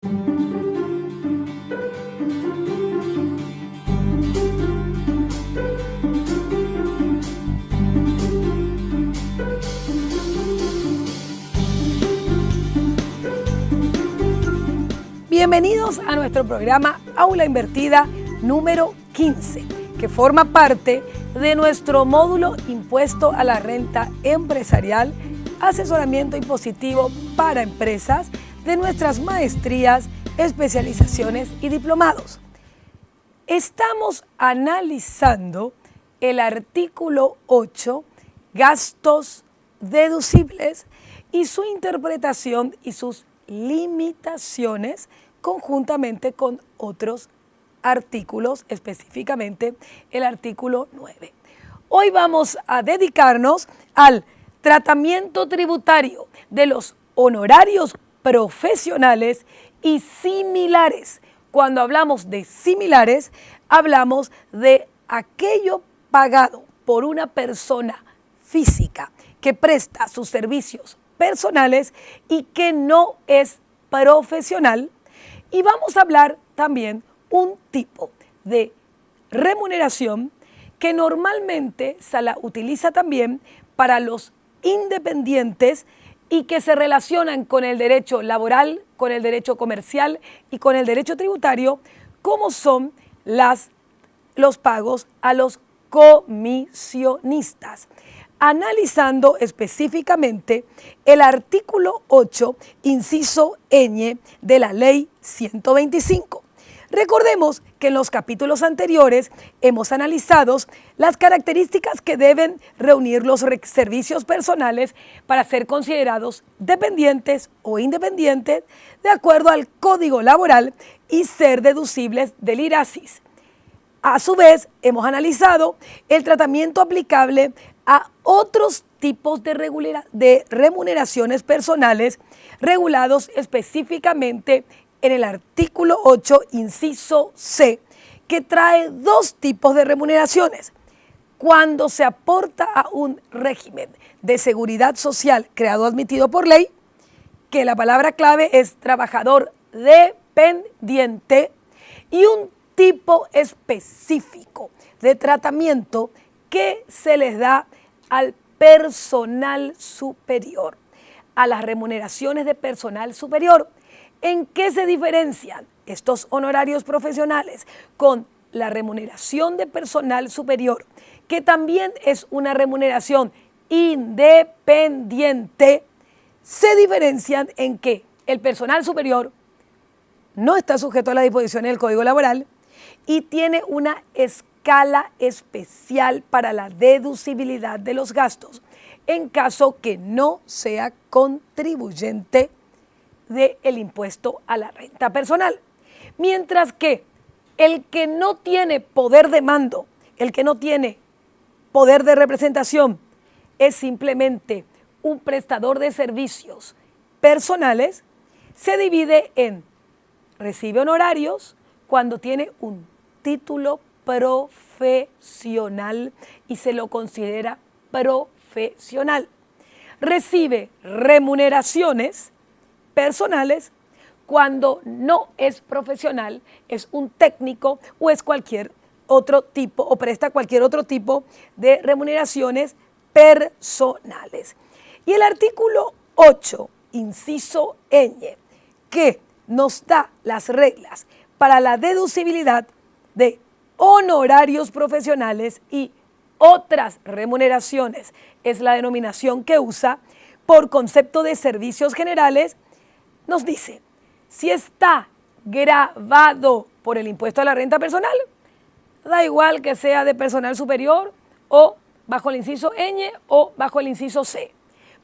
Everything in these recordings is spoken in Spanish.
Bienvenidos a nuestro programa Aula Invertida número 15, que forma parte de nuestro módulo Impuesto a la Renta Empresarial, asesoramiento impositivo para empresas de nuestras maestrías, especializaciones y diplomados. Estamos analizando el artículo 8, gastos deducibles, y su interpretación y sus limitaciones conjuntamente con otros artículos, específicamente el artículo 9. Hoy vamos a dedicarnos al tratamiento tributario de los honorarios profesionales y similares. Cuando hablamos de similares, hablamos de aquello pagado por una persona física que presta sus servicios personales y que no es profesional. Y vamos a hablar también un tipo de remuneración que normalmente se la utiliza también para los independientes y que se relacionan con el derecho laboral, con el derecho comercial y con el derecho tributario, como son los pagos a los comisionistas. Analizando específicamente el artículo 8, inciso ñ de la Ley 125. Recordemos que en los capítulos anteriores hemos analizado las características que deben reunir los servicios personales para ser considerados dependientes o independientes de acuerdo al Código Laboral y ser deducibles del IRASIS. A su vez, hemos analizado el tratamiento aplicable a otros tipos de remuneraciones personales regulados específicamente en el artículo 8, inciso C, que trae dos tipos de remuneraciones. Cuando se aporta a un régimen de seguridad social creado o admitido por ley, que la palabra clave es trabajador dependiente, y un tipo específico de tratamiento que se les da al personal superior, a las remuneraciones de personal superior. ¿En qué se diferencian estos honorarios profesionales con la remuneración de personal superior, que también es una remuneración independiente? Se diferencian en que el personal superior no está sujeto a las disposiciones del Código Laboral y tiene una escala especial para la deducibilidad de los gastos en caso que no sea contribuyente del impuesto a la renta personal. Mientras que el que no tiene poder de mando, el que no tiene poder de representación, es simplemente un prestador de servicios personales, se divide en recibe honorarios cuando tiene un título profesional y se lo considera profesional. Recibe remuneraciones personales cuando no es profesional, es un técnico o es cualquier otro tipo o presta cualquier otro tipo de remuneraciones personales. Y el artículo 8, inciso ñ, que nos da las reglas para la deducibilidad de honorarios profesionales y otras remuneraciones, es la denominación que usa por concepto de servicios generales, nos dice, si está gravado por el impuesto a la renta personal, da igual que sea de personal superior o bajo el inciso ñ o bajo el inciso C,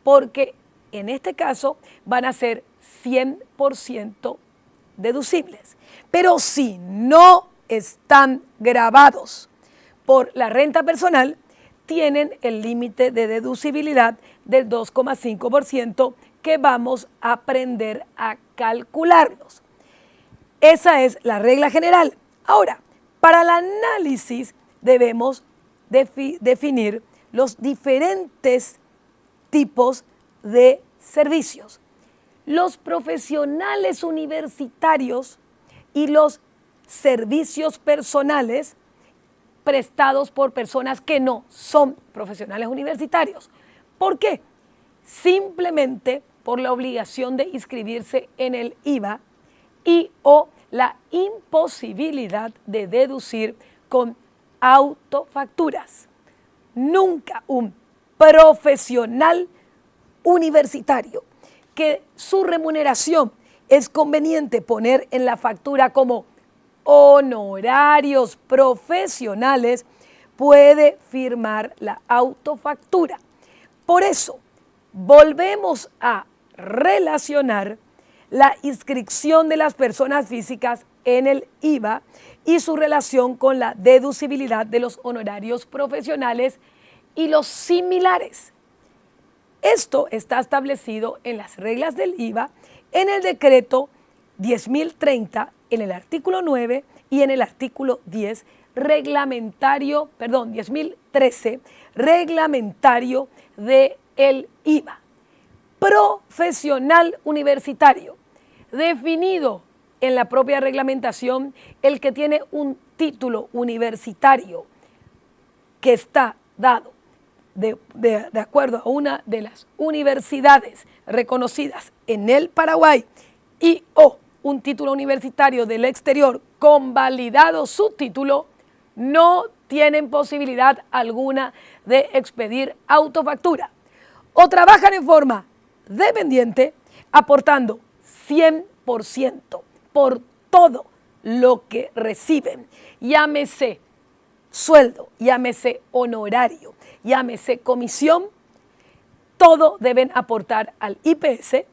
porque en este caso van a ser 100% deducibles. Pero si no están gravados por la renta personal, tienen el límite de deducibilidad del 2,5% que vamos a aprender a calcularlos. Esa es la regla general. Ahora, para el análisis debemos definir los diferentes tipos de servicios. los profesionales universitarios y los servicios personales prestados por personas que no son profesionales universitarios. ¿Por qué? Simplemente por la obligación de inscribirse en el IVA y o la imposibilidad de deducir con autofacturas. Nunca un profesional universitario que su remuneración es conveniente poner en la factura como honorarios profesionales puede firmar la autofactura. Por eso, volvemos a relacionar la inscripción de las personas físicas en el IVA y su relación con la deducibilidad de los honorarios profesionales y los similares. Esto está establecido en las reglas del IVA, en el decreto 10.030, en el artículo 9 y en el artículo 10, 10.013, reglamentario del IVA. Profesional universitario, definido en la propia reglamentación, el que tiene un título universitario que está dado de acuerdo a una de las universidades reconocidas en el Paraguay y o un título universitario del exterior convalidado su título, no tienen posibilidad alguna de expedir autofactura o trabajan en forma dependiente aportando 100% por todo lo que reciben, llámese sueldo, llámese honorario, llámese comisión, todo deben aportar al IPS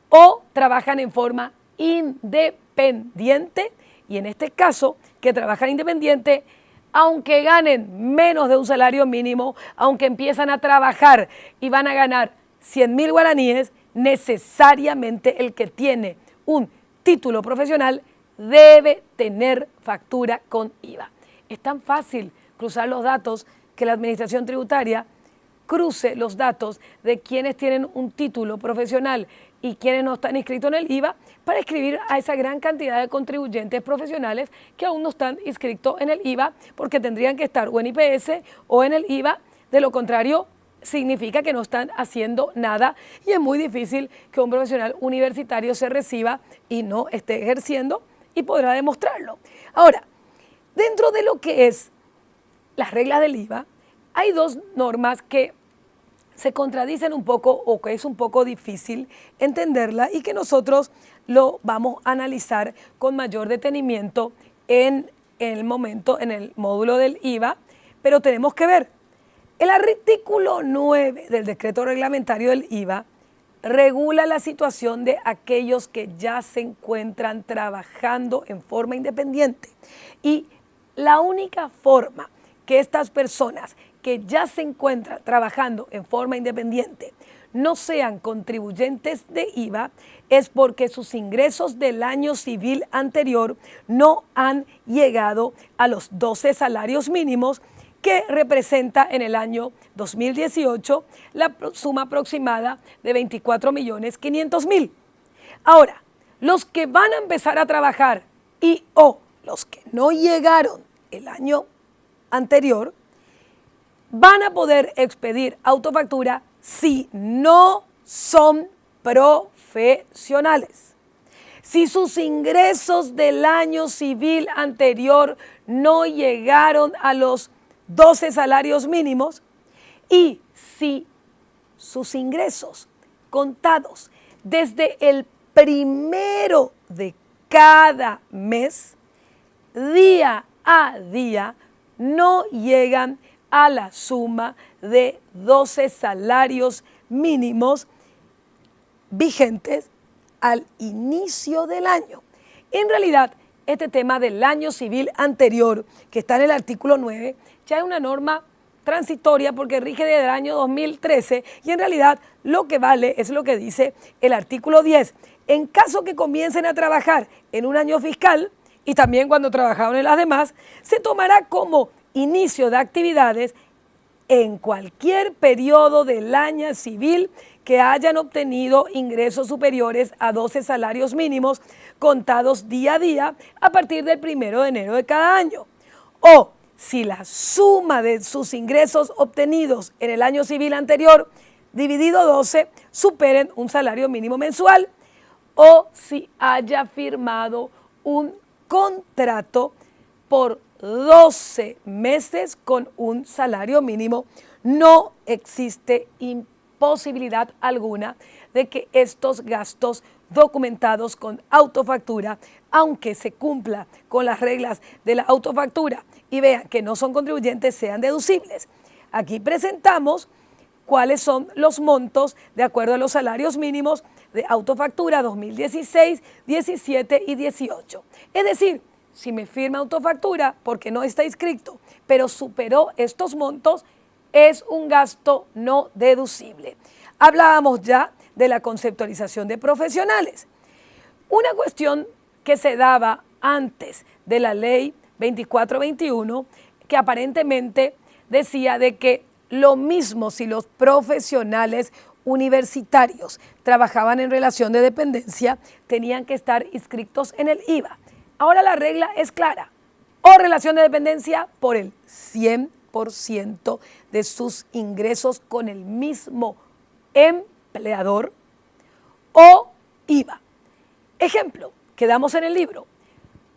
o trabajan en forma independiente y en este caso que trabajan independiente, aunque ganen menos de un salario mínimo, aunque empiezan a trabajar y van a ganar 100.000 guaraníes, necesariamente el que tiene un título profesional debe tener factura con IVA. Es tan fácil cruzar los datos que la Administración Tributaria cruce los datos de quienes tienen un título profesional y quienes no están inscritos en el IVA para inscribir a esa gran cantidad de contribuyentes profesionales que aún no están inscritos en el IVA porque tendrían que estar o en IPS o en el IVA. De lo contrario, significa que no están haciendo nada y es muy difícil que un profesional universitario se reciba y no esté ejerciendo y podrá demostrarlo. Ahora, dentro de lo que es las reglas del IVA, hay dos normas que se contradicen un poco o que es un poco difícil entenderla y que nosotros lo vamos a analizar con mayor detenimiento en el módulo del IVA, pero tenemos que ver. El artículo 9 del decreto reglamentario del IVA regula la situación de aquellos que ya se encuentran trabajando en forma independiente y la única forma que estas personas que ya se encuentran trabajando en forma independiente no sean contribuyentes de IVA es porque sus ingresos del año civil anterior no han llegado a los 12 salarios mínimos que representa en el año 2018 la suma aproximada de 24.500.000. Ahora, los que van a empezar a trabajar y o los que no llegaron el año anterior van a poder expedir autofactura si no son profesionales. Si sus ingresos del año civil anterior no llegaron a los 12 salarios mínimos y si sus ingresos contados desde el primero de cada mes, día a día, no llegan a la suma de 12 salarios mínimos vigentes al inicio del año. En realidad, este tema del año civil anterior, que está en el artículo 9, ya es una norma transitoria porque rige desde el año 2013 y en realidad lo que vale es lo que dice el artículo 10. En caso que comiencen a trabajar en un año fiscal y también cuando trabajaron en las demás, se tomará como inicio de actividades en cualquier periodo del año civil que hayan obtenido ingresos superiores a 12 salarios mínimos contados día a día a partir del 1 de enero de cada año. O si la suma de sus ingresos obtenidos en el año civil anterior dividido 12 superen un salario mínimo mensual, o si haya firmado un contrato por 12 meses con un salario mínimo. No existe imposibilidad alguna de que estos gastos documentados con autofactura, aunque se cumpla con las reglas de la autofactura y vean que no son contribuyentes, sean deducibles. Aquí presentamos cuáles son los montos de acuerdo a los salarios mínimos de autofactura 2016, 17 y 18. Es decir, si me firma autofactura porque no está inscrito, pero superó estos montos, es un gasto no deducible. Hablábamos ya de la conceptualización de profesionales. Una cuestión que se daba antes de la ley 2421, que aparentemente decía de que lo mismo si los profesionales universitarios trabajaban en relación de dependencia, tenían que estar inscritos en el IVA. Ahora la regla es clara: o relación de dependencia por el 100% de sus ingresos con el mismo empleador, o IVA. Ejemplo, que damos en el libro: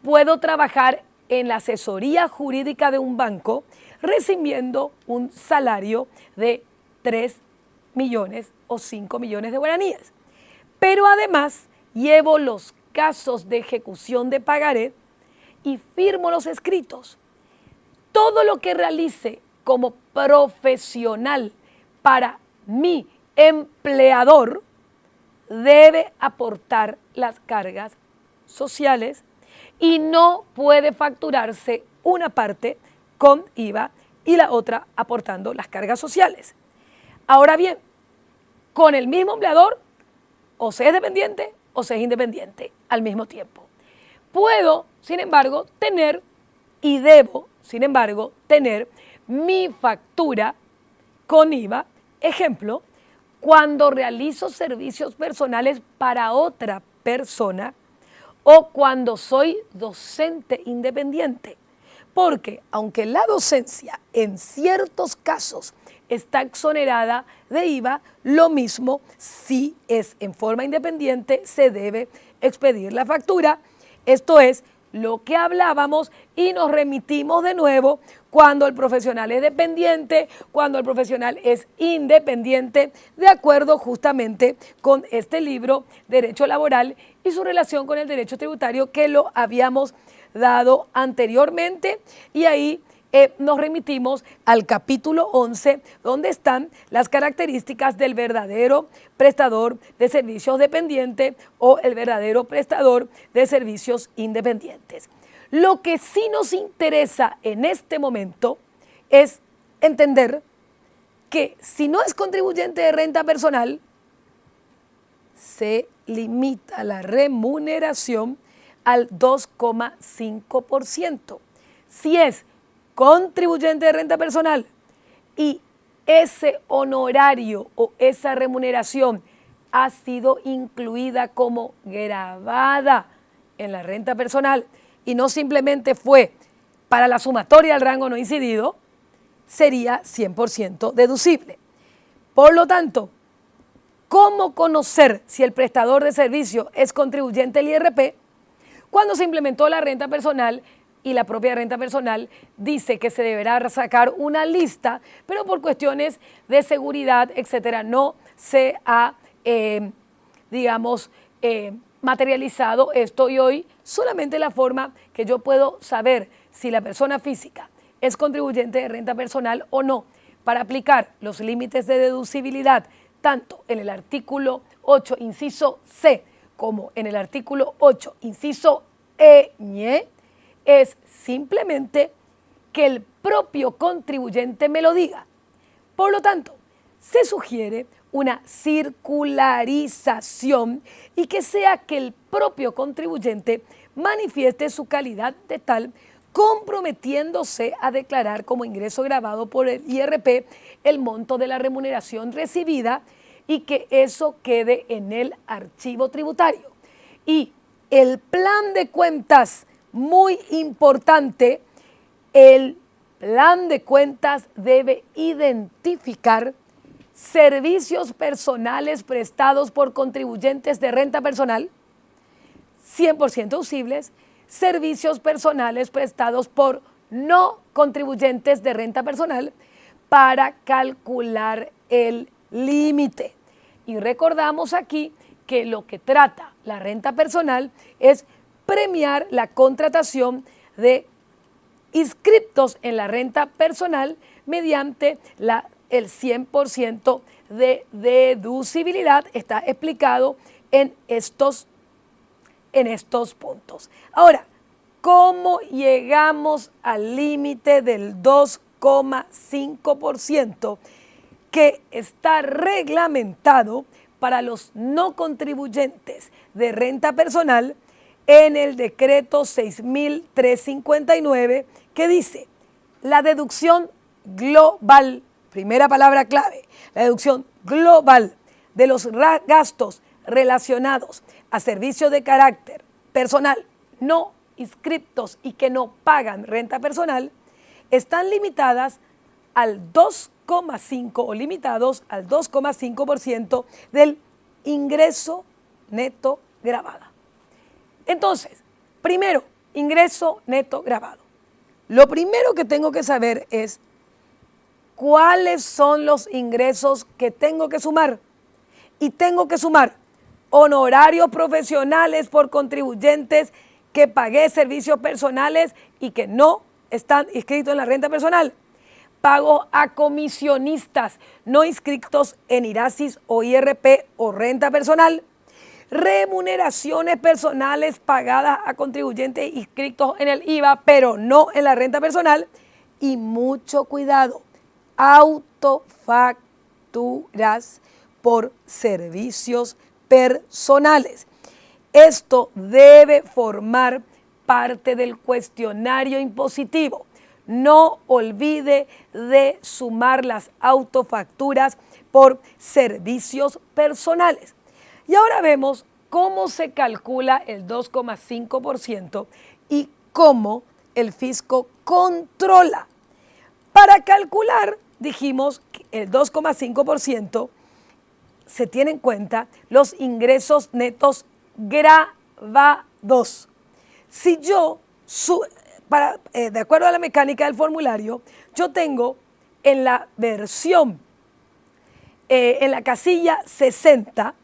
puedo trabajar en la asesoría jurídica de un banco recibiendo un salario de 3 millones o 5 millones de guaraníes. Pero además llevo los casos de ejecución de pagaré y firmo los escritos. Todo lo que realice como profesional para mi empleador debe aportar las cargas sociales y no puede facturarse una parte con IVA y la otra aportando las cargas sociales. Ahora bien, con el mismo empleador, o se es dependiente o se es independiente al mismo tiempo. Puedo, sin embargo, tener y debo, sin embargo, tener mi factura con IVA. Ejemplo, cuando realizo servicios personales para otra persona o cuando soy docente independiente. Porque aunque la docencia en ciertos casos está exonerada de IVA, lo mismo si es en forma independiente se debe expedir la factura. Esto es lo que hablábamos y nos remitimos de nuevo cuando el profesional es dependiente, cuando el profesional es independiente, de acuerdo justamente con este libro, Derecho Laboral y su relación con el derecho tributario, que lo habíamos dado anteriormente, y ahí nos remitimos al capítulo 11, donde están las características del verdadero prestador de servicios dependiente o el verdadero prestador de servicios independientes. Lo que sí nos interesa en este momento es entender que si no es contribuyente de renta personal, se limita la remuneración al 2,5%. Si es contribuyente de renta personal y ese honorario o esa remuneración ha sido incluida como gravada en la renta personal y no simplemente fue para la sumatoria del rango no incidido, sería 100% deducible. Por lo tanto, ¿cómo conocer si el prestador de servicio es contribuyente del IRP? Cuando se implementó la renta personal y la propia renta personal dice que se deberá sacar una lista, pero por cuestiones de seguridad, etcétera, no se ha, materializado esto, y hoy solamente la forma que yo puedo saber si la persona física es contribuyente de renta personal o no, para aplicar los límites de deducibilidad, tanto en el artículo 8, inciso C, como en el artículo 8, inciso E, es simplemente que el propio contribuyente me lo diga. Por lo tanto, se sugiere una circularización y que sea que el propio contribuyente manifieste su calidad de tal, comprometiéndose a declarar como ingreso gravado por el IRP el monto de la remuneración recibida y que eso quede en el archivo tributario. Y el plan de cuentas, muy importante, el plan de cuentas debe identificar servicios personales prestados por contribuyentes de renta personal, 100% deducibles, servicios personales prestados por no contribuyentes de renta personal para calcular el límite. Y recordamos aquí que lo que trata la renta personal es premiar la contratación de inscriptos en la renta personal mediante el 100% de deducibilidad. Está explicado en estos puntos. Ahora, ¿cómo llegamos al límite del 2,5% que está reglamentado para los no contribuyentes de renta personal en el decreto 6.359, que dice: la deducción global, primera palabra clave, la deducción global de los gastos relacionados a servicios de carácter personal no inscriptos y que no pagan renta personal, están limitadas al 2,5% o limitados al 2,5% del ingreso neto gravado. Entonces, primero, ingreso neto gravado. Lo primero que tengo que saber es cuáles son los ingresos que tengo que sumar. Y tengo que sumar honorarios profesionales por contribuyentes que pagué servicios personales y que no están inscritos en la renta personal. Pago a comisionistas no inscritos en IRASIS o IRP o renta personal. Remuneraciones personales pagadas a contribuyentes inscritos en el IVA, pero no en la renta personal. Y mucho cuidado, autofacturas por servicios personales. Esto debe formar parte del cuestionario impositivo. No olvide de sumar las autofacturas por servicios personales. Y ahora vemos cómo se calcula el 2,5% y cómo el fisco controla. Para calcular, dijimos que el 2,5% se tiene en cuenta los ingresos netos gravados. Si yo, de acuerdo a la mecánica del formulario, yo tengo en la versión, en la casilla 60,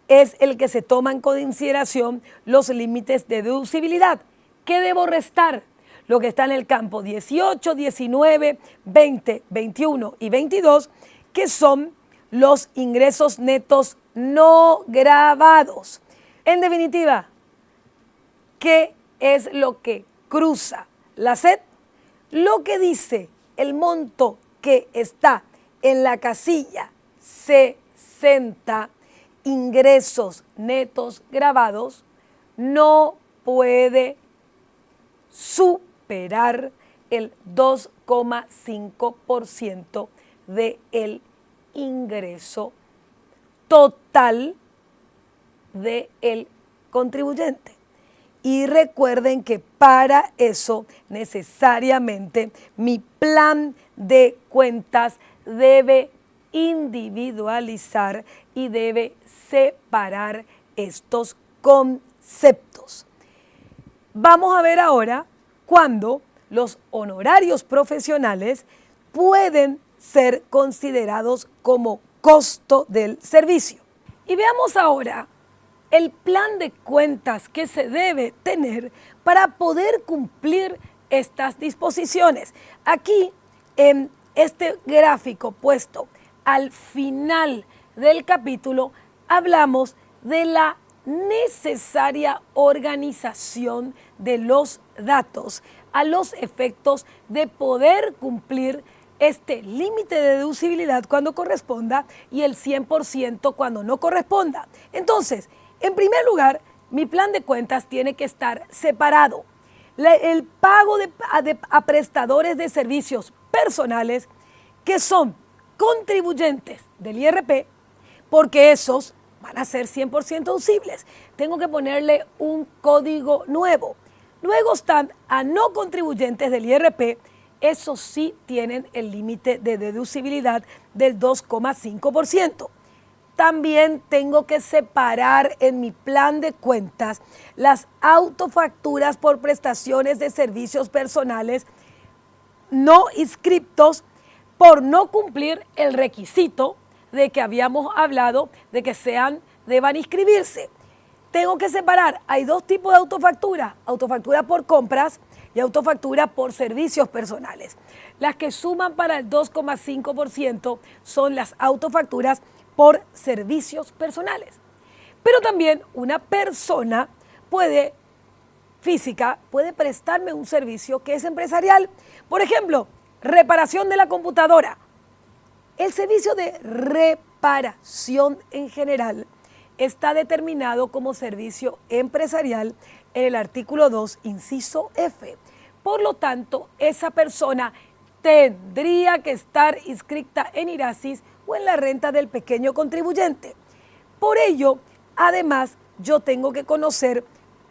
es el que se toma en consideración los límites de deducibilidad. ¿Qué debo restar? Lo que está en el campo 18, 19, 20, 21 y 22, que son los ingresos netos no gravados. En definitiva, ¿qué es lo que cruza la SED? Lo que dice el monto que está en la casilla 60, ingresos netos gravados, no puede superar el 2,5% del ingreso total del contribuyente. Y recuerden que para eso necesariamente mi plan de cuentas debe individualizar y debe separar estos conceptos. Vamos a ver ahora cuándo los honorarios profesionales pueden ser considerados como costo del servicio. Y veamos ahora el plan de cuentas que se debe tener para poder cumplir estas disposiciones. Aquí, en este gráfico puesto al final del capítulo, hablamos de la necesaria organización de los datos a los efectos de poder cumplir este límite de deducibilidad cuando corresponda y el 100% cuando no corresponda. Entonces, en primer lugar, mi plan de cuentas tiene que estar separado. El pago a prestadores de servicios personales que son contribuyentes del IRP porque esos van a ser 100% deducibles. Tengo que ponerle un código nuevo. Luego están a no contribuyentes del IRP. Esos sí tienen el límite de deducibilidad del 2,5%. También tengo que separar en mi plan de cuentas las autofacturas por prestaciones de servicios personales no inscriptos por no cumplir el requisito de que habíamos hablado de que deban inscribirse. Tengo que separar, hay dos tipos de autofactura: autofactura por compras y autofactura por servicios personales. Las que suman para el 2,5% son las autofacturas por servicios personales. Pero también una persona física puede prestarme un servicio que es empresarial. Por ejemplo, reparación de la computadora. El servicio de reparación en general está determinado como servicio empresarial en el artículo 2, inciso F. Por lo tanto, esa persona tendría que estar inscrita en IRASIS o en la renta del pequeño contribuyente. Por ello, además, yo tengo que conocer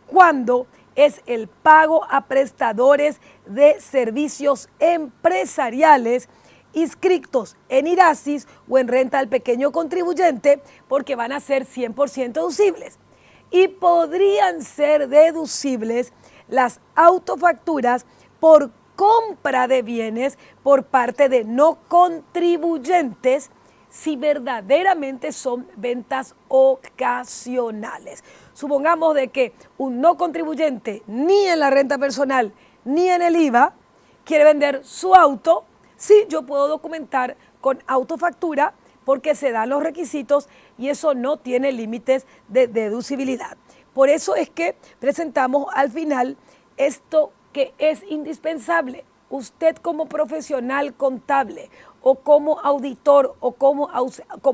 cuándo es el pago a prestadores de servicios empresariales inscritos en IRASIS o en renta del pequeño contribuyente, porque van a ser 100% deducibles. Y podrían ser deducibles las autofacturas por compra de bienes por parte de no contribuyentes si verdaderamente son ventas ocasionales. Supongamos de que un no contribuyente ni en la renta personal ni en el IVA quiere vender su auto. Sí, yo puedo documentar con autofactura porque se dan los requisitos y eso no tiene límites de deducibilidad. Por eso es que presentamos al final esto que es indispensable. Usted como profesional contable o como auditor o como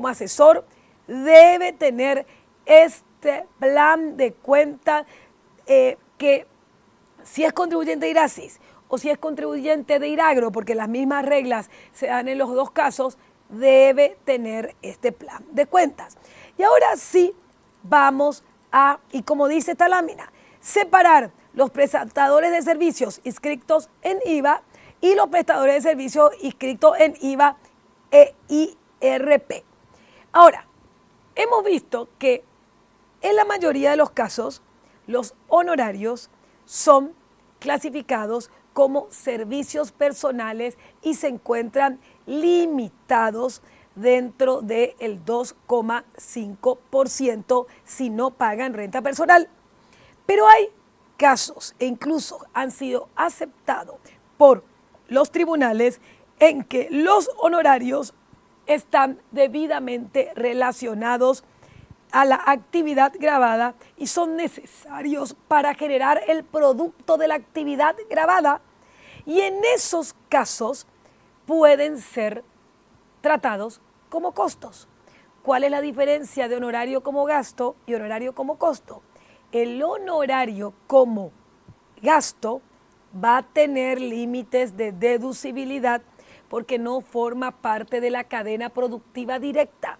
asesor debe tener este plan de cuenta que si es contribuyente de IRASIS o si es contribuyente de IRAGRO, porque las mismas reglas se dan en los dos casos, debe tener este plan de cuentas. Y ahora sí vamos a, y como dice esta lámina, separar los prestadores de servicios inscritos en IVA y los prestadores de servicios inscritos en IVA e IRP. Ahora, hemos visto que en la mayoría de los casos los honorarios son clasificados como servicios personales y se encuentran limitados dentro del 2,5% si no pagan renta personal. Pero hay casos, e incluso han sido aceptados por los tribunales, en que los honorarios están debidamente relacionados a la actividad gravada y son necesarios para generar el producto de la actividad gravada, y en esos casos pueden ser tratados como costos. ¿Cuál es la diferencia de honorario como gasto y honorario como costo? El honorario como gasto va a tener límites de deducibilidad porque no forma parte de la cadena productiva directa,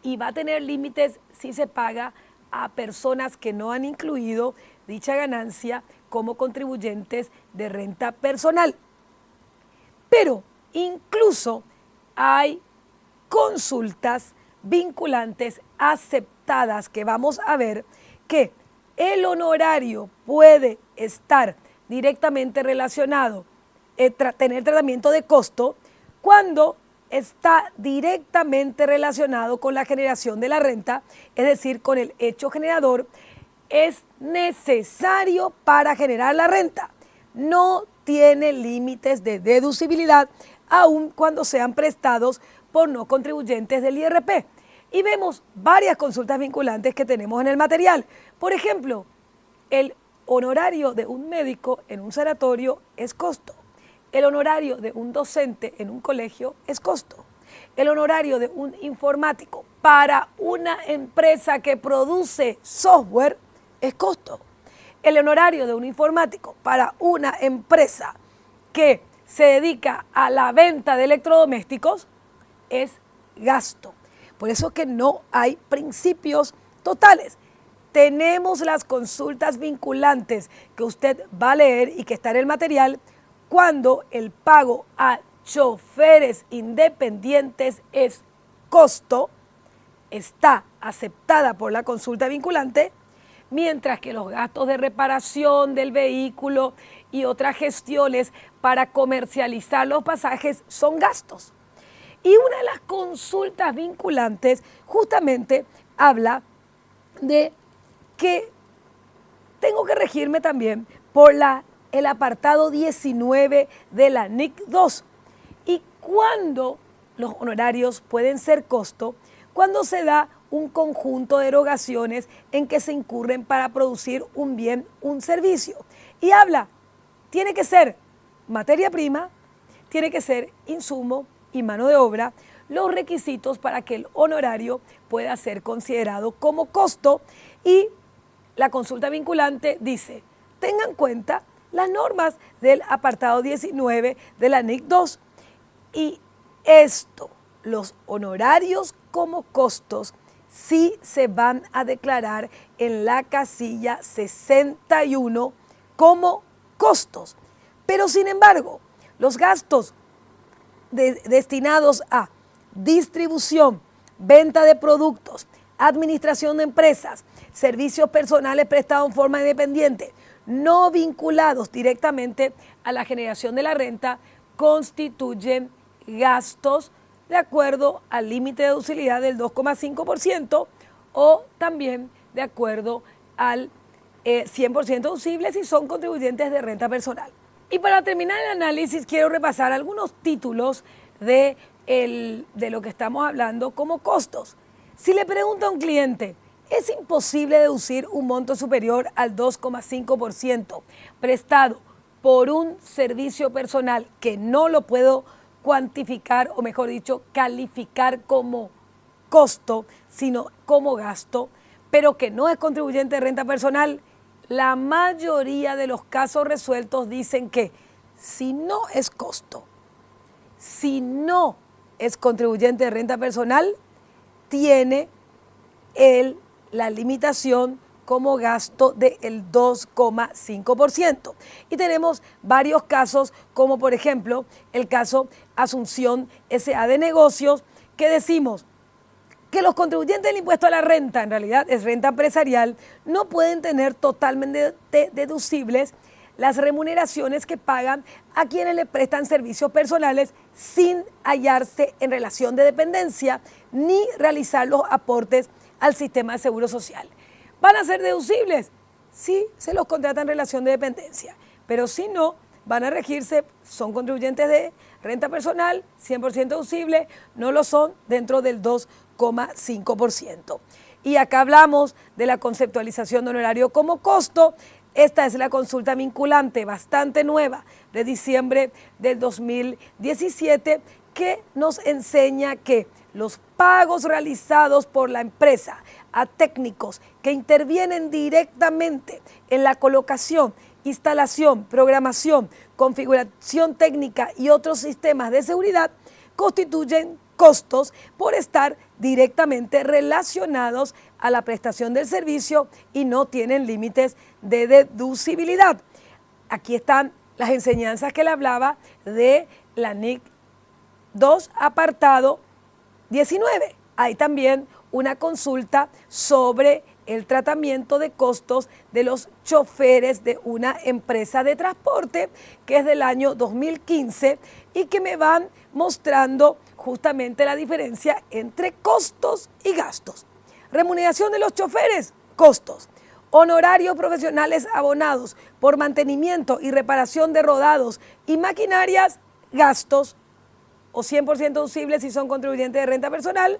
y va a tener límites si se paga a personas que no han incluido dicha ganancia como contribuyentes de renta personal. Pero incluso hay consultas vinculantes aceptadas que vamos a ver que el honorario puede estar directamente relacionado, tener tratamiento de costo, cuando está directamente relacionado con la generación de la renta, es decir, con el hecho generador, es necesario para generar la renta. No tiene límites de deducibilidad, aun cuando sean prestados por no contribuyentes del IRP. Y vemos varias consultas vinculantes que tenemos en el material. Por ejemplo, el honorario de un médico en un sanatorio es costo. El honorario de un docente en un colegio es costo. El honorario de un informático para una empresa que produce software es costo. El honorario de un informático para una empresa que se dedica a la venta de electrodomésticos es gasto. Por eso que no hay principios totales. Tenemos las consultas vinculantes que usted va a leer y que está en el material cuando el pago a choferes independientes es costo, está aceptada por la consulta vinculante, mientras que los gastos de reparación del vehículo y otras gestiones para comercializar los pasajes son gastos. Y una de las consultas vinculantes justamente habla de que tengo que regirme también por el apartado 19 de la NIC 2. ¿Y cuándo los honorarios pueden ser costo? Cuando se da un conjunto de erogaciones en que se incurren para producir un bien, un servicio. Y habla, tiene que ser materia prima, tiene que ser insumo y mano de obra, los requisitos para que el honorario pueda ser considerado como costo. Y la consulta vinculante dice, tengan en cuenta las normas del apartado 19 de la NIC 2 y esto, los honorarios como costos, sí se van a declarar en la casilla 61 como costos. Pero sin embargo, los gastos destinados a distribución, venta de productos, administración de empresas, servicios personales prestados en forma independiente, no vinculados directamente a la generación de la renta, constituyen gastos de acuerdo al límite de deducibilidad del 2,5% o también de acuerdo al 100% deducible si son contribuyentes de renta personal. Y para terminar el análisis quiero repasar algunos títulos de lo que estamos hablando como costos. Si le pregunta a un cliente, ¿es imposible deducir un monto superior al 2,5% prestado por un servicio personal que no lo puedo cuantificar o mejor dicho, calificar como costo, sino como gasto, pero que no es contribuyente de renta personal? La mayoría de los casos resueltos dicen que si no es costo, si no es contribuyente de renta personal, tiene la limitación como gasto del 2,5%. Y tenemos varios casos, como por ejemplo el caso Asunción S.A. de Negocios, que decimos que los contribuyentes del impuesto a la renta, en realidad es renta empresarial, no pueden tener totalmente deducibles las remuneraciones que pagan a quienes le prestan servicios personales sin hallarse en relación de dependencia ni realizar los aportes al sistema de seguro social. ¿Van a ser deducibles? Sí, se los contrata en relación de dependencia, pero si no, van a regirse, son contribuyentes de renta personal, 100% deducible, no lo son dentro del 2,5%. Y acá hablamos de la conceptualización de honorario como costo. Esta es la consulta vinculante bastante nueva de diciembre del 2017 que nos enseña que los pagos realizados por la empresa a técnicos que intervienen directamente en la colocación, instalación, programación, configuración técnica y otros sistemas de seguridad constituyen costos por estar directamente relacionados a la prestación del servicio y no tienen límites de deducibilidad. Aquí están las enseñanzas que le hablaba de la NIC 2, apartado 19. Hay también una consulta sobre el tratamiento de costos de los choferes de una empresa de transporte que es del año 2015 y que me van mostrando justamente la diferencia entre costos y gastos. Remuneración de los choferes, costos. Honorarios profesionales abonados por mantenimiento y reparación de rodados y maquinarias, gastos, o 100% deducibles si son contribuyentes de renta personal,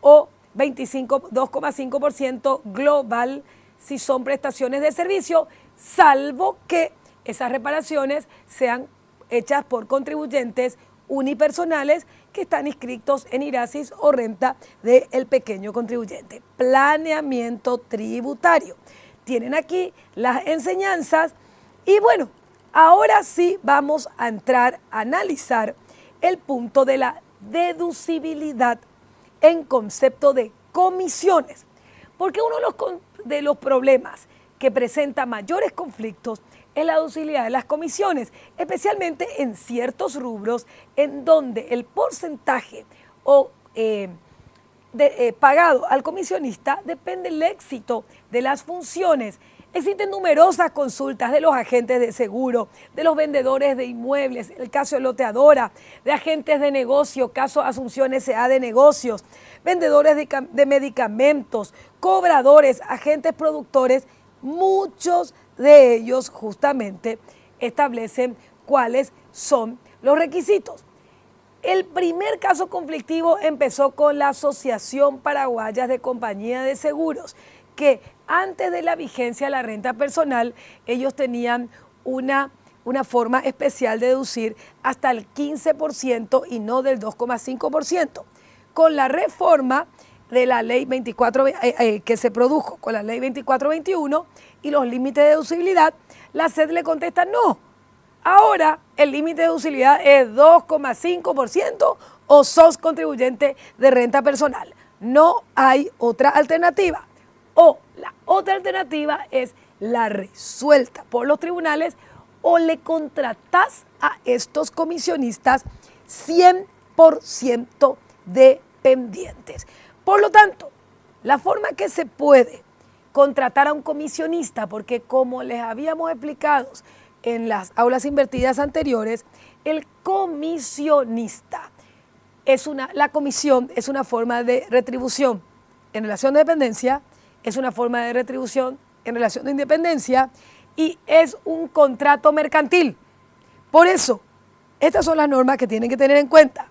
o 2,5% global si son prestaciones de servicio, salvo que esas reparaciones sean hechas por contribuyentes unipersonales que están inscritos en IRASIS o renta del pequeño contribuyente. Planeamiento tributario. Tienen aquí las enseñanzas y bueno, ahora sí vamos a entrar a analizar el punto de la deducibilidad en concepto de comisiones, porque uno de los problemas que presenta mayores conflictos es la deducibilidad de las comisiones, especialmente en ciertos rubros en donde el porcentaje pagado al comisionista depende del éxito de las funciones. Existen numerosas consultas de los agentes de seguro, de los vendedores de inmuebles, el caso de loteadora, de agentes de negocio, caso Asunción S.A. de negocios, vendedores de medicamentos, cobradores, agentes productores. Muchos de ellos justamente establecen cuáles son los requisitos. El primer caso conflictivo empezó con la Asociación Paraguaya de Compañías de Seguros, que antes de la vigencia de la renta personal, ellos tenían una forma especial de deducir hasta el 15% y no del 2,5%. Con la reforma de la ley 24, que se produjo con la ley 2421 y los límites de deducibilidad, la SED le contesta no. Ahora el límite de deducibilidad es 2,5% o sos contribuyente de renta personal. No hay otra alternativa. O la otra alternativa es la resuelta por los tribunales o le contratás a estos comisionistas 100% dependientes. Por lo tanto, la forma que se puede contratar a un comisionista, porque como les habíamos explicado en las aulas invertidas anteriores, el comisionista la comisión es una forma de retribución en relación de dependencia, es una forma de retribución en relación de independencia y es un contrato mercantil. Por eso, estas son las normas que tienen que tener en cuenta.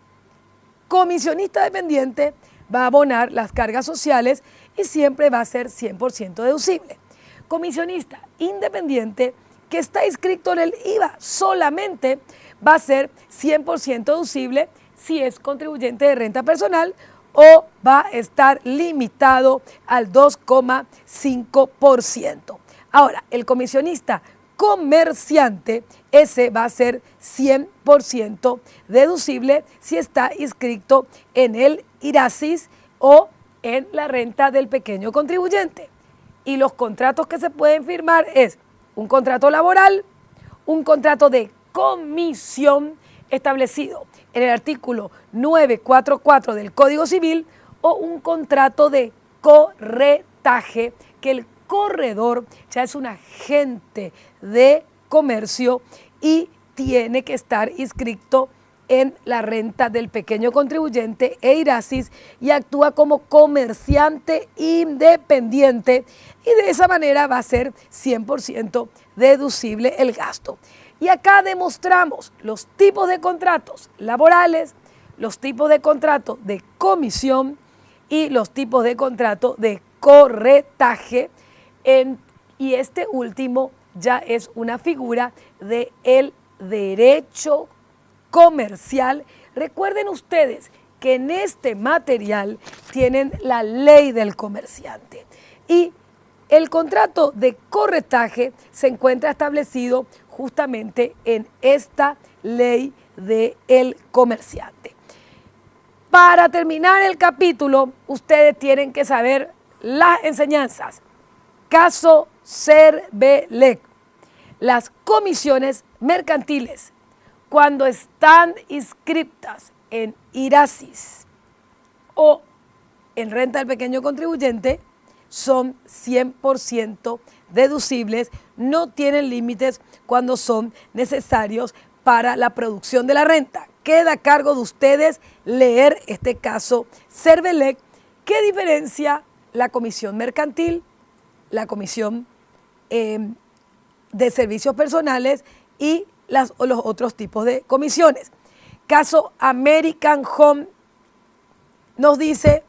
Comisionista dependiente va a abonar las cargas sociales y siempre va a ser 100% deducible. Comisionista independiente que está inscrito en el IVA solamente va a ser 100% deducible si es contribuyente de renta personal o va a estar limitado al 2,5%. Ahora, el comisionista comerciante, ese va a ser 100% deducible si está inscrito en el IRASIS o en la renta del pequeño contribuyente. Y los contratos que se pueden firmar es un contrato laboral, un contrato de comisión establecido en el artículo 944 del Código Civil o un contrato de corretaje, que el corredor ya es un agente de comercio y tiene que estar inscrito en la renta del pequeño contribuyente e IRASIS y actúa como comerciante independiente y de esa manera va a ser 100% deducible el gasto. Y acá demostramos los tipos de contratos laborales, los tipos de contrato de comisión y los tipos de contrato de corretaje y este último ya es una figura del derecho comercial. Recuerden ustedes que en este material tienen la ley del comerciante y el contrato de corretaje se encuentra establecido justamente en esta ley del comerciante. Para terminar el capítulo, ustedes tienen que saber las enseñanzas. Caso Cervelec. Las comisiones mercantiles, cuando están inscritas en IRASIS o en renta del pequeño contribuyente, son 100% deducibles, no tienen límites cuando son necesarios para la producción de la renta. Queda a cargo de ustedes leer este caso Cervelec, que diferencia la comisión mercantil, la comisión de servicios personales y los otros tipos de comisiones. Caso American Home nos dice: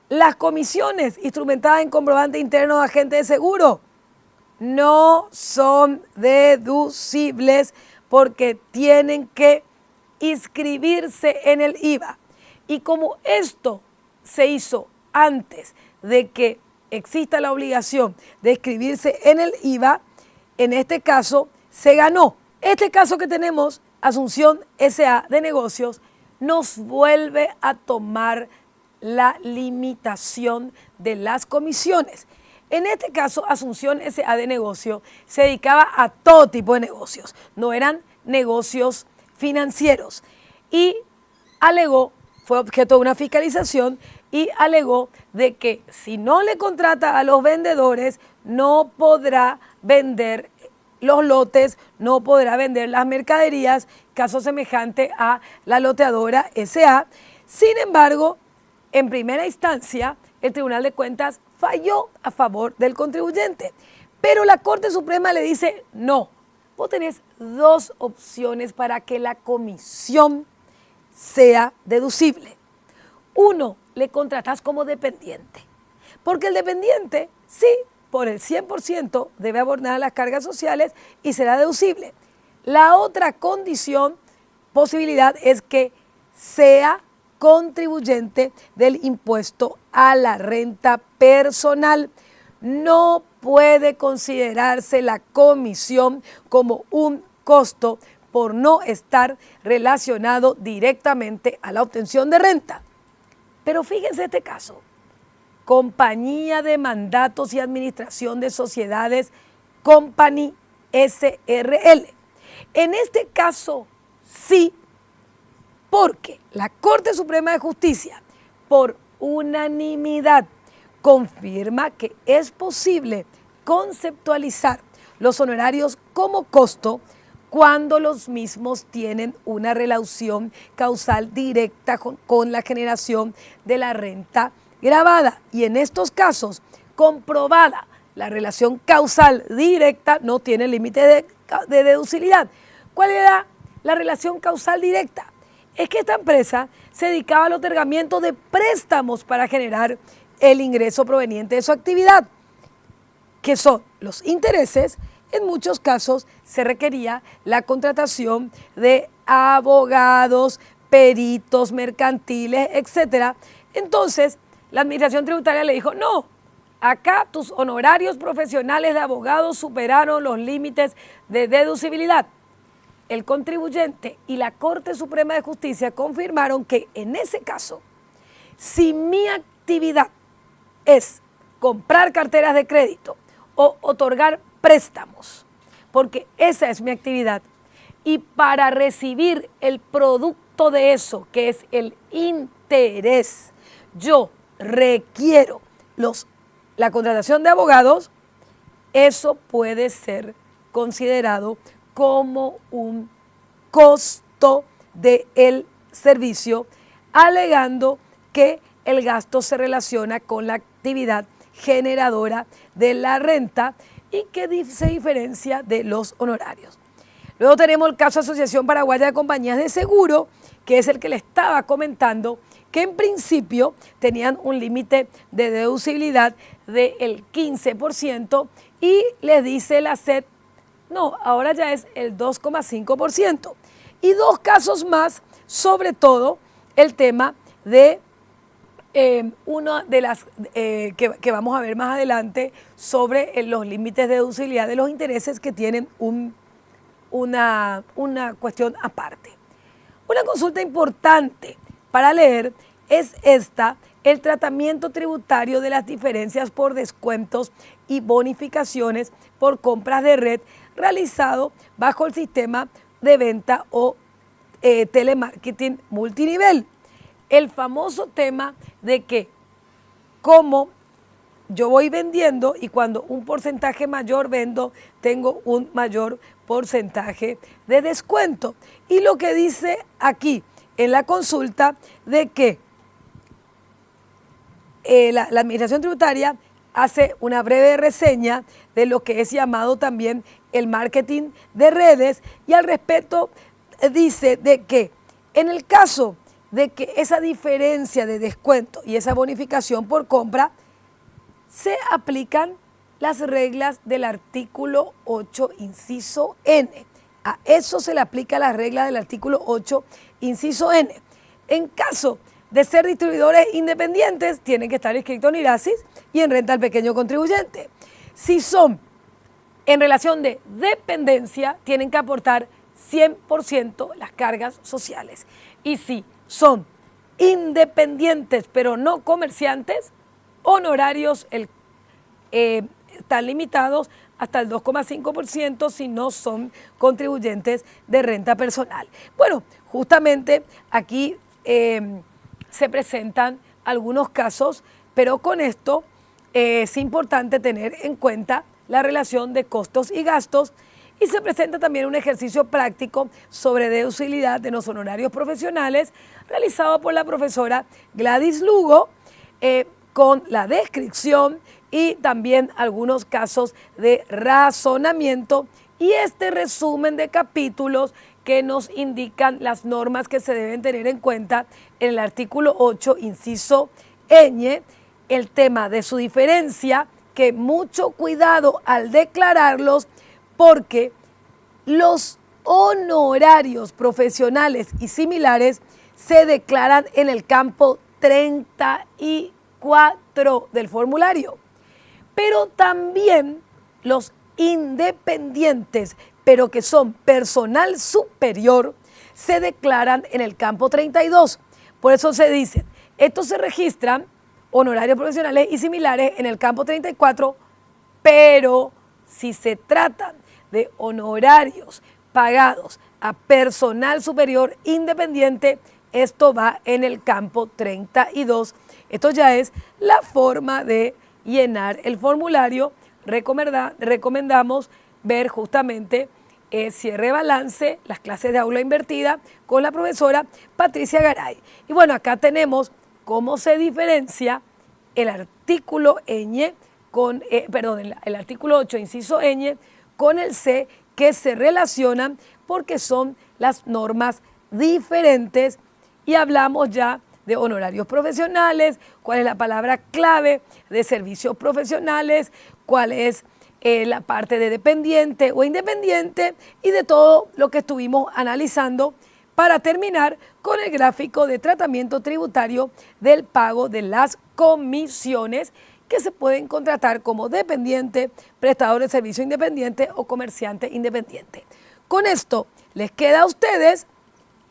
las comisiones instrumentadas en comprobante interno de agente de seguro no son deducibles porque tienen que inscribirse en el IVA. Y como esto se hizo antes de que exista la obligación de inscribirse en el IVA, en este caso se ganó. Este caso que tenemos, Asunción S.A. de negocios, nos vuelve a tomar la limitación de las comisiones. En este caso, Asunción S.A. de Negocio se dedicaba a todo tipo de negocios, no eran negocios financieros, y alegó, fue objeto de una fiscalización, y alegó de que si no le contrata a los vendedores, no podrá vender los lotes, no podrá vender las mercaderías, caso semejante a la loteadora S.A. Sin embargo, en primera instancia, el Tribunal de Cuentas falló a favor del contribuyente, pero la Corte Suprema le dice no. Vos tenés dos opciones para que la comisión sea deducible. Uno, le contratás como dependiente, porque el dependiente sí, por el 100% debe abonar las cargas sociales y será deducible. La otra posibilidad es que sea contribuyente del impuesto a la renta personal. No puede considerarse la comisión como un costo por no estar relacionado directamente a la obtención de renta. Pero fíjense este caso. Compañía de Mandatos y Administración de Sociedades, Company SRL. En este caso, sí, porque la Corte Suprema de Justicia, por unanimidad, confirma que es posible conceptualizar los honorarios como costo cuando los mismos tienen una relación causal directa con la generación de la renta gravada. Y en estos casos, comprobada la relación causal directa, no tiene límite de deducibilidad. ¿Cuál era la relación causal directa? Es que esta empresa se dedicaba al otorgamiento de préstamos para generar el ingreso proveniente de su actividad, que son los intereses. En muchos casos se requería la contratación de abogados, peritos mercantiles, etc. Entonces, la Administración Tributaria le dijo, no, acá tus honorarios profesionales de abogados superaron los límites de deducibilidad. El contribuyente y la Corte Suprema de Justicia confirmaron que en ese caso, si mi actividad es comprar carteras de crédito o otorgar préstamos, porque esa es mi actividad, y para recibir el producto de eso, que es el interés, yo requiero la contratación de abogados, eso puede ser considerado como un costo del servicio, alegando que el gasto se relaciona con la actividad generadora de la renta y que se diferencia de los honorarios. Luego tenemos el caso de Asociación Paraguaya de Compañías de Seguro, que es el que le estaba comentando, que en principio tenían un límite de deducibilidad del 15% y les dice la SED, no, ahora ya es el 2,5%. Y dos casos más, sobre todo el tema de una de las que vamos a ver más adelante sobre los límites de deducibilidad de los intereses, que tienen una cuestión aparte. Una consulta importante para leer es esta: el tratamiento tributario de las diferencias por descuentos y bonificaciones por compras de red realizado bajo el sistema de venta o telemarketing multinivel. El famoso tema de que como yo voy vendiendo y cuando un porcentaje mayor vendo, tengo un mayor porcentaje de descuento. Y lo que dice aquí en la consulta de que la Administración Tributaria hace una breve reseña de lo que es llamado también el marketing de redes, y al respecto dice de que en el caso de que esa diferencia de descuento y esa bonificación por compra se aplican las reglas del artículo 8, inciso N. A eso se le aplica la regla del artículo 8, inciso N. En caso de ser distribuidores independientes, tienen que estar inscritos en IRASIS y en renta al pequeño contribuyente. Si son en relación de dependencia, tienen que aportar 100% las cargas sociales. Y si son independientes, pero no comerciantes, honorarios están limitados hasta el 2,5% si no son contribuyentes de renta personal. Bueno, justamente aquí se presentan algunos casos, pero con esto es importante tener en cuenta la relación de costos y gastos, y se presenta también un ejercicio práctico sobre deducibilidad de los honorarios profesionales realizado por la profesora Gladys Lugo, con la descripción y también algunos casos de razonamiento y este resumen de capítulos que nos indican las normas que se deben tener en cuenta en el artículo 8, inciso ñ, el tema de su diferencia, que mucho cuidado al declararlos, porque los honorarios profesionales y similares se declaran en el campo 34 del formulario, pero también los independientes, pero que son personal superior, se declaran en el campo 32. Por eso se dice, estos se registran honorarios profesionales y similares en el campo 34, pero si se tratan de honorarios pagados a personal superior independiente, esto va en el campo 32. Esto ya es la forma de llenar el formulario. Recomendamos ver justamente cierre balance, las clases de aula invertida con la profesora Patricia Garay. Y bueno, acá tenemos cómo se diferencia el artículo ñ con, el artículo 8, inciso ñ, con el C, que se relacionan porque son las normas diferentes, y hablamos ya de honorarios profesionales, cuál es la palabra clave, de servicios profesionales, cuál es la parte de dependiente o independiente, y de todo lo que estuvimos analizando, para terminar con el gráfico de tratamiento tributario del pago de las comisiones que se pueden contratar como dependiente, prestador de servicio independiente o comerciante independiente. Con esto les queda a ustedes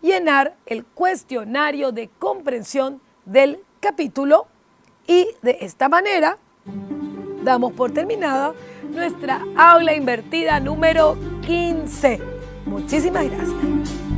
llenar el cuestionario de comprensión del capítulo, y de esta manera damos por terminada nuestra aula invertida número 15. Muchísimas gracias.